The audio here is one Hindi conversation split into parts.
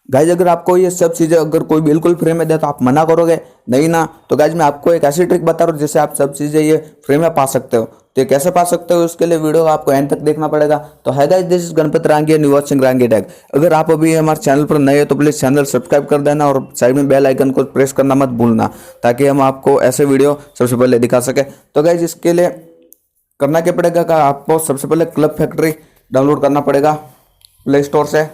गाइज अगर आपको ये सब चीज़ें अगर कोई बिल्कुल फ्री में दे तो आप मना करोगे नहीं ना। तो गाइज मैं आपको एक ऐसी ट्रिक बता रहा हूँ जिससे आप सब चीज़ें ये फ्री में पा सकते हो। तो ये कैसे पा सकते हो उसके लिए वीडियो आपको एंड तक देखना पड़ेगा। तो है guys, this is Ganpat Rangi and you watching Rangi tag. अगर आप अभी हमारे चैनल पर नए हो तो प्लीज़ चैनल सब्सक्राइब कर देना और साइड में बेल आइकन को प्रेस करना मत भूलना, ताकि हम आपको ऐसे वीडियो सबसे पहले दिखा सके। तो गाइज इसके लिए करना क्या पड़ेगा कि आपको सबसे पहले क्लब फैक्ट्री डाउनलोड करना पड़ेगा प्ले स्टोर से।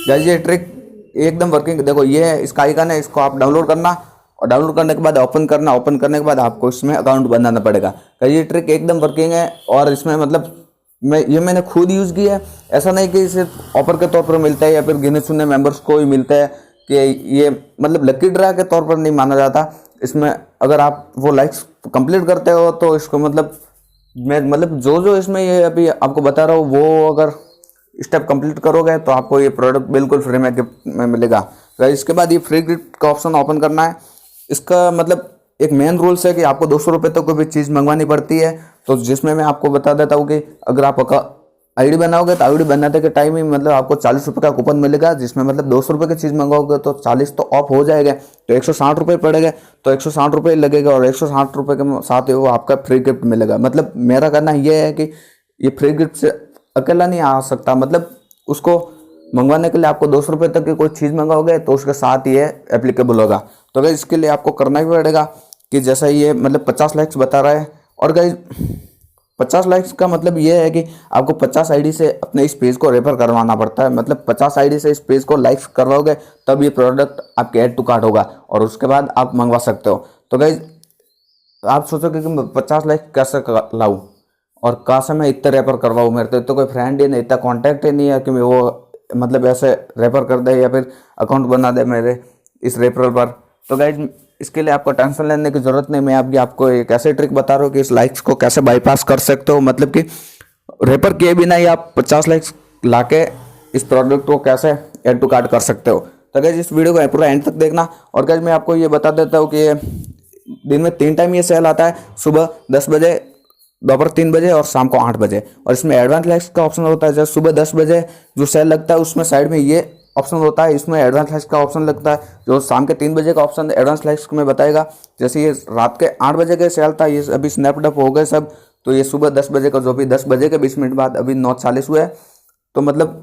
गाइज ये ट्रिक एकदम वर्किंग, देखो ये है इसका आइकन है, इसको आप डाउनलोड करना और डाउनलोड करने के बाद ओपन करना। ओपन करने के बाद आपको इसमें अकाउंट बनाना पड़ेगा। गाइज ये ट्रिक एकदम वर्किंग है और इसमें मतलब मैंने खुद यूज़ किया है। ऐसा नहीं कि सिर्फ ऑफर के तौर पर मिलता है या फिर गिने चुने मेंबर्स को ही मिलता है, कि ये मतलब लकी ड्रा के तौर पर नहीं माना जाता। इसमें अगर आप वो लाइक्स कंप्लीट करते हो तो इसको मतलब मैं मतलब जो इसमें ये अभी आपको बता रहा हूँ वो अगर स्टेप कंप्लीट करोगे तो आपको ये प्रोडक्ट बिल्कुल फ्री में गिफ्ट में मिलेगा। तो इसके बाद ये फ्री गिफ्ट का ऑप्शन ओपन करना है। इसका मतलब एक मेन रूल्स है कि आपको 200 रुपये तक कोई भी चीज़ मंगवानी पड़ती है। तो जिसमें मैं आपको बता देता हूँ कि अगर आप आईडी बनाओगे तो आईडी बनाते के टाइम ही मतलब आपको 40 रुपये का कूपन मिलेगा, जिसमें मतलब 200 रुपये की चीज़ मंगाओगे तो 40 तो ऑफ हो जाएगा, तो 160 रुपये पड़ेगा। तो 160 रुपये लगेगा और 160 रुपये के साथ ही वो आपका फ्री गिफ्ट मिलेगा। मतलब मेरा कहना ये है कि ये फ्री गिफ्ट से अकेला नहीं आ सकता, मतलब उसको मंगवाने के लिए आपको 200 रुपये तक की कोई चीज़ मंगाओगे तो उसके साथ ये एप्लीकेबल होगा। तो गाइस इसके लिए आपको करना ही पड़ेगा कि जैसा ये मतलब 50 लाइक्स बता रहा है। और गाइस 50 लाइक्स का मतलब ये है कि आपको 50 आईडी से अपने इस पेज को रेफर करवाना पड़ता है। मतलब 50 आईडी से इस पेज को लाइक्स करवाओगे तब ये प्रोडक्ट आपके ऐड टू कार्ट होगा और उसके बाद आप मंगवा सकते हो। तो गाइस आप सोचोगे कि 50 लाइक कैसे लाऊं और कहाँ से मैं इतना रेफर करवाऊँ, मेरे तो कोई फ्रेंड ही नहीं, इतना कॉन्टैक्ट ही नहीं है कि मैं वो मतलब ऐसे रेफर कर दे या फिर अकाउंट बना दे मेरे इस रेफरल पर। तो गाइज इसके लिए आपको टेंशन लेने की ज़रूरत नहीं। मैं आपको एक ऐसे ट्रिक बता रहा हूँ कि इस लाइक्स को कैसे बाईपास कर सकते हो, मतलब कि रेफर किए बिना ही आप 50 लाइक्स लाके इस प्रोडक्ट को कैसे ऐड टू कार्ट कर सकते हो। तो गाइज इस वीडियो को पूरा एंड तक देखना। और गाइज मैं आपको ये बता देता हूँ कि दिन में 3 टाइम ये सेल आता है, सुबह 10 बजे, दोपहर 3 बजे और शाम को 8 बजे। और इसमें एडवांस लाइक्स का ऑप्शन होता है। जब सुबह 10 बजे जो सेल लगता है उसमें साइड में ये ऑप्शन होता है, इसमें एडवांस लाइक्स का ऑप्शन लगता है। जो शाम के 3 बजे का ऑप्शन एडवांस लाइक्स में बताएगा। जैसे ये रात के 8 बजे का सेल था, ये अभी स्नैपडअप हो गए सब। तो ये सुबह 10 बजे का, जो भी 10 बजे के 20 मिनट बाद अभी 9:40 हुए। तो मतलब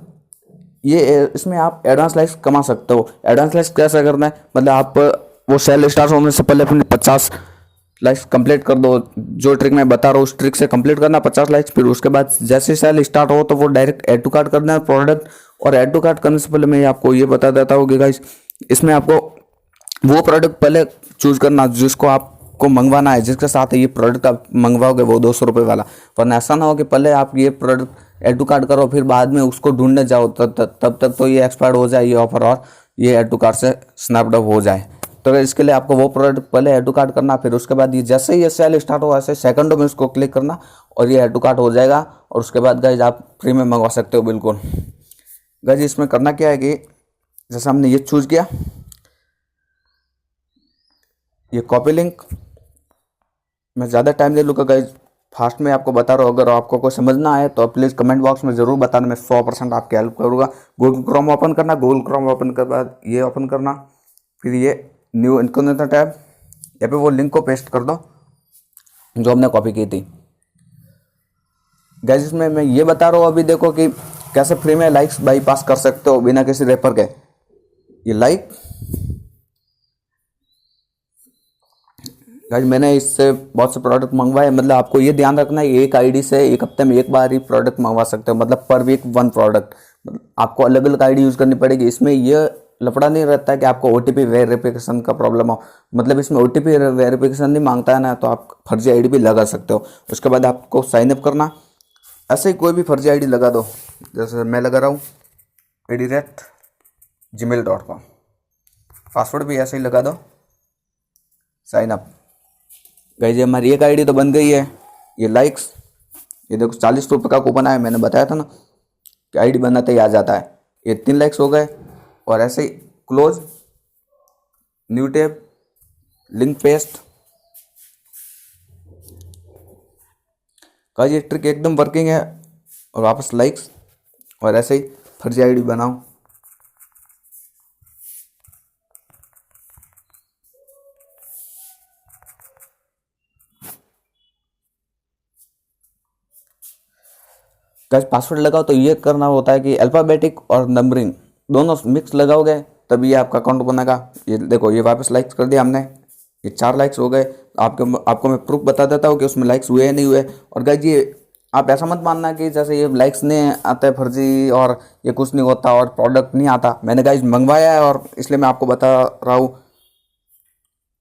ये इसमें आप एडवांस लाइक्स कमा सकते हो। एडवांस लाइक्स कैसे करना है, मतलब आप वो सेल स्टार्ट होने से पहले अपने 50 लाइक्स कंप्लीट कर दो। जो ट्रिक मैं बता रहा हूँ उस ट्रिक से कंप्लीट करना 50 लाइक्स। फिर उसके बाद जैसे सेल स्टार्ट हो तो वो डायरेक्ट ऐड टू कार्ट करना है प्रोडक्ट। और ऐड टू कार्ट करने से पहले मैं आपको ये बता देता हूँ कि गाइस इसमें आपको वो प्रोडक्ट पहले चूज करना जिसको आपको मंगवाना है, जिसके साथ ये प्रोडक्ट आप मंगवाओगे वो 200 रुपये वाला। वरना ऐसा ना हो कि पहले आप ये प्रोडक्ट ऐड टू कार्ट करो फिर बाद में उसको ढूंढने जाओ, तब तक तो ये एक्सपायर हो जाए ये ऑफर और ये ऐड टू कार्ट से स्नैपडअप हो जाए। तो इसके लिए आपको वो प्रोडक्ट पहले ऐड टू कार्ट करना, फिर उसके बाद ये जैसे ही ये सेल स्टार्ट हो ऐसे सेकंडों में उसको क्लिक करना और ये ऐड टू कार्ट हो जाएगा। और उसके बाद गाइज आप फ्री में मंगवा सकते हो बिल्कुल। गाइज इसमें करना क्या है कि जैसे हमने ये चूज किया, ये कॉपी लिंक, मैं ज़्यादा टाइम ले लूँगा गाइज, फास्ट में आपको बता रहा हूँ। अगर आपको कोई समझ ना आए तो प्लीज़ कमेंट बॉक्स में ज़रूर बताना, मैं 100% आपकी हेल्प करूँगा। गूगल क्रोम ओपन करना, गूगल क्रोम ओपन के बाद ये ओपन करना, फिर ये न्यू इनकॉग्निटो टैब, यहाँ पे वो लिंक को पेस्ट कर दो जो हमने कॉपी की थी। गाइस इसमें मैं ये बता रहा हूँ अभी देखो कि कैसे फ्री में लाइक्स बाईपास कर सकते हो बिना किसी रेफर के। ये लाइक गाइस मैंने इससे बहुत से प्रोडक्ट मंगवाए, मतलब आपको ये ध्यान रखना है एक आईडी से एक हफ्ते में एक बार ही प्रोडक्ट मंगवा सकते हो, मतलब पर वीक 1 प्रोडक्ट। आपको अलग अलग आईडी यूज़ करनी पड़ेगी। इसमें ये लफड़ा नहीं रहता है कि आपको ओटीपी वेरिफिकेशन का प्रॉब्लम हो, मतलब इसमें ओटीपी वेरिफिकेशन नहीं मांगता है ना, तो आप फर्जी आईडी भी लगा सकते हो। उसके बाद आपको साइन अप करना, ऐसे ही कोई भी फर्जी आईडी लगा दो, जैसे मैं लगा रहा हूँ @gmail.com, पासवर्ड भी ऐसे ही लगा दो, साइन अप। गाइस ये हमारी एक आईडी तो बन गई है। ये लाइक्स, ये देखो 40 रुपये का कूपन आया, मैंने बताया था ना कि आईडी बनाते ही आ जाता है। ये 3 लाइक्स हो गए। और ऐसे ही close, new tab, link paste. Guys ये ट्रिक एकदम वर्किंग है। और वापस लाइक्स और ऐसे ही फर्जी आईडी बनाओ। गाइस पासवर्ड लगाओ तो ये करना होता है कि अल्फ़ाबेटिक और नंबरिंग दोनों मिक्स लगाओगे तभी ये आपका अकाउंट बनेगा। ये देखो ये वापस लाइक्स कर दिया हमने, ये 4 लाइक्स हो गए। आपको मैं प्रूफ बता देता हूँ कि उसमें लाइक्स हुए या नहीं हुए। और गाइस ये आप ऐसा मत मानना कि जैसे ये लाइक्स नहीं आते हैं फर्जी और ये कुछ नहीं होता और प्रोडक्ट नहीं आता। मैंने गाइस मंगवाया है और इसलिए मैं आपको बता रहा हूँ।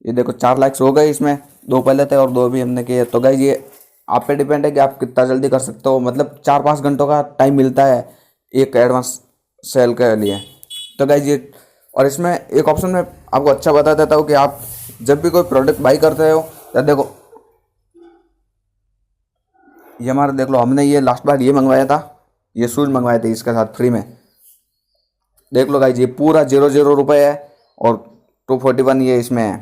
ये देखो 4 लाइक्स हो गए, इसमें 2 पहले थे और 2 भी हमने किए। तो गाइस ये आप पे डिपेंड है कि आप कितना जल्दी कर सकते हो। मतलब 4-5 घंटों का टाइम मिलता है एक एडवांस सेल के लिए। तो गाइस ये और इसमें एक ऑप्शन मैं आपको अच्छा बता देता हूँ कि आप जब भी कोई प्रोडक्ट बाई करते हो तो देखो ये हमारा देख लो, हमने ये लास्ट बार ये मंगवाया था, ये शूज़ मंगवाए थे इसके साथ फ्री में। देख लो गाइज ये पूरा 0 रुपये है और 241 ये इसमें है।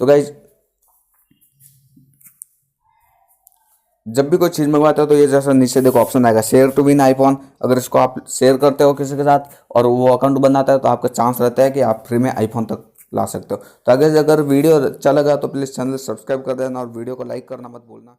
तो गाइज जब भी कोई चीज़ मंगवाते हो तो ये जैसा नीचे देखो ऑप्शन आएगा शेयर टू विन आईफोन। अगर इसको आप शेयर करते हो किसी के साथ और वो अकाउंट बनाता है तो आपका चांस रहता है कि आप फ्री में आईफोन तक ला सकते हो। तो अगर वीडियो अच्छा लगा तो प्लीज़ चैनल सब्सक्राइब कर देना और वीडियो को लाइक करना मत भूलना।